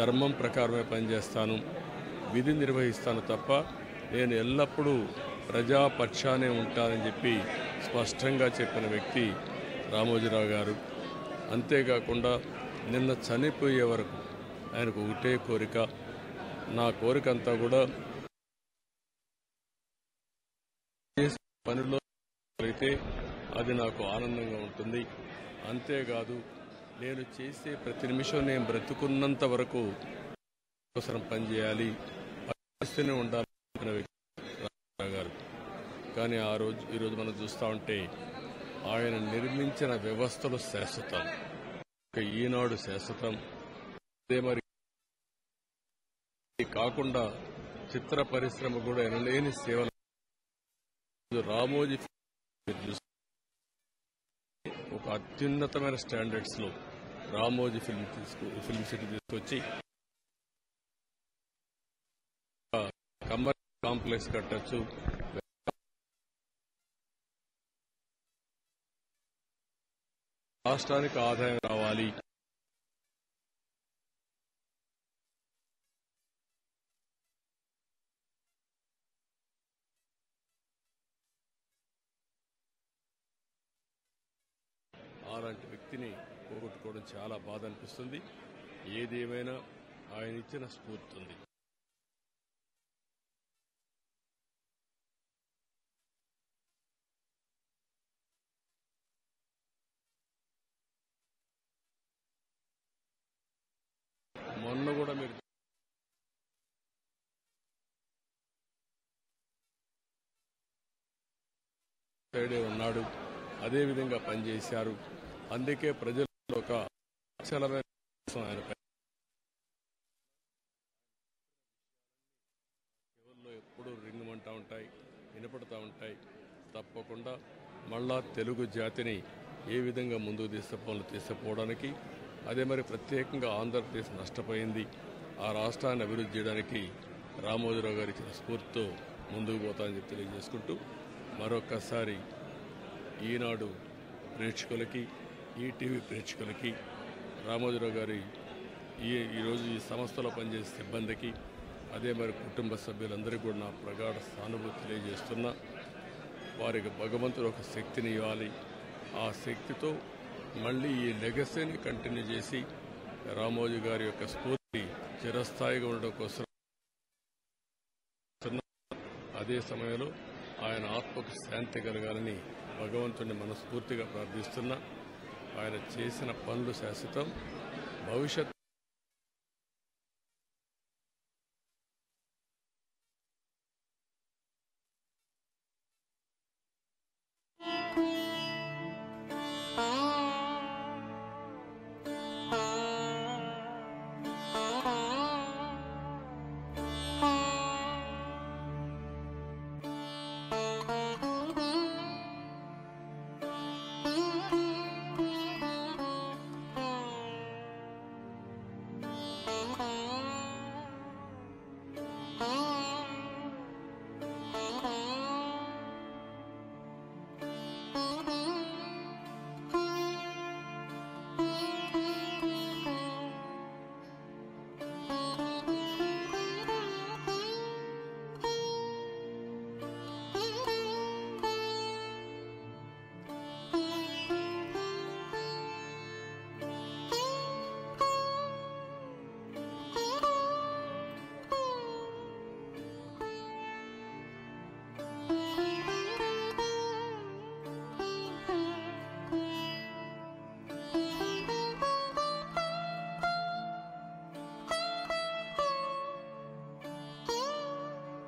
ధర్మం ప్రకారమే పనిచేస్తాను, విధి నిర్వహిస్తాను తప్ప నేను ఎల్లప్పుడూ ప్రజాపక్షానే ఉంటానని చెప్పి స్పష్టంగా చెప్పిన వ్యక్తి రామోజీరావు గారు. అంతేకాకుండా నిన్న చనిపోయే వరకు ఆయనకు ఒకటే కోరిక, నా కోరిక అంతా కూడా పనిలో అయితే అది నాకు ఆనందంగా ఉంటుంది. అంతేకాదు నేను చేసే ప్రతి నిమిషం నేను బ్రతుకున్నంత వరకు అవసరం పనిచేయాలి, పరిస్థితిని ఉండాలనుకున్న వ్యక్తి రామోజీరావు గారు. కానీ ఈరోజు మనం చూస్తూ ఉంటే ఆయన నిర్మించిన వ్యవస్థలు శాశ్వతం, ఈనాడు శాశ్వతం. అదే మరి కాకుండా చిత్ర పరిశ్రమ కూడా ఎనలేని సేవలు రామోజీ ఒక అత్యున్నతమైన స్టాండర్డ్స్ లో రామోజీ ఫిల్మ్ సిటీ తీసుకొచ్చి కమర్షియల్ కాంప్లెక్స్ కట్టచ్చు, రాష్ట్రానికి ఆదాయం రావాలి, అలాంటి వ్యక్తిని పోగొట్టుకోవడం చాలా బాధ అనిపిస్తుంది. ఏదేమైనా ఆయన ఇచ్చిన స్ఫూర్తి ఉంది. మొన్న కూడా మీరు సైడే ఉన్నాడు, అదేవిధంగా పనిచేశారు. అందుకే ప్రజల్లో ఒక అచలమైన ఆయనపై ఎవరిలో ఎప్పుడూ రింగుమంటూ ఉంటాయి, వినపడుతూ ఉంటాయి. తప్పకుండా మళ్ళా తెలుగు జాతిని ఏ విధంగా ముందుకు తీసుకుపోవడానికి, అదే మరి ప్రత్యేకంగా ఆంధ్రప్రదేశ్ నష్టపోయింది, ఆ రాష్ట్రాన్ని అభివృద్ధి చేయడానికి రామోజీరావు గారి ఇచ్చిన స్ఫూర్తితో ముందుకు పోతామని చెప్పి తెలియజేసుకుంటూ మరొక్కసారి ఈనాడు ప్రేక్షకులకి, ఈటీవీ ప్రేక్షకులకి, రామోజీరావు గారి ఈరోజు ఈ సంస్థలో పనిచేసే సిబ్బందికి, అదే మరి కుటుంబ సభ్యులందరికీ కూడా నా ప్రగాఢ సానుభూతి తెలియజేస్తున్నా. వారికి భగవంతుడు ఒక శక్తిని ఇవ్వాలి, ఆ శక్తితో మళ్ళీ ఈ లెగసీని కంటిన్యూ చేసి రామోజీ గారి యొక్క స్ఫూర్తి చిరస్థాయిగా ఉండడం కోసం, అదే సమయంలో ఆయన ఆత్మకు శాంతి కలగాలని భగవంతుడిని మనస్ఫూర్తిగా ప్రార్థిస్తున్నా. ఆయన చేసిన పనులు శాశ్వతం, భవిష్యత్